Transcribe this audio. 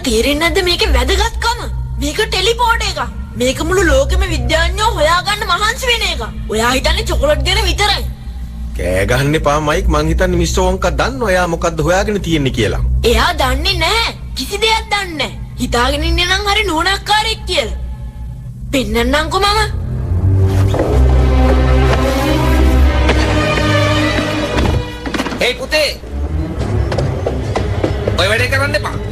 තේරෙන්නේ නැද්ද මේකේ වැදගත්කම? මේක ටෙලිපෝට් එකක්. මේක මුළු ලෝකෙම විද්‍යාඥයෝ හොයාගන්න මහන්සි වෙන එකක්. ඔයා හිතන්නේ චොකලට් ගැන විතරයි. කෑ ගහන්න එපා මයික්. මං හිතන්නේ මිස්ටර් වොන්කා දන්නවා එයා මොකද්ද හොයාගෙන තියෙන්නේ කියලා. එයා දන්නේ නැහැ. කිසි දෙයක් දන්නේ නැහැ. හිතාගෙන ඉන්නේ නම් හරි නෝනක්කාරයෙක් කියලා. පෙන්නන්නම්කෝ මම. හේ පුතේ. ඔය වැඩේ කරන්න එපා.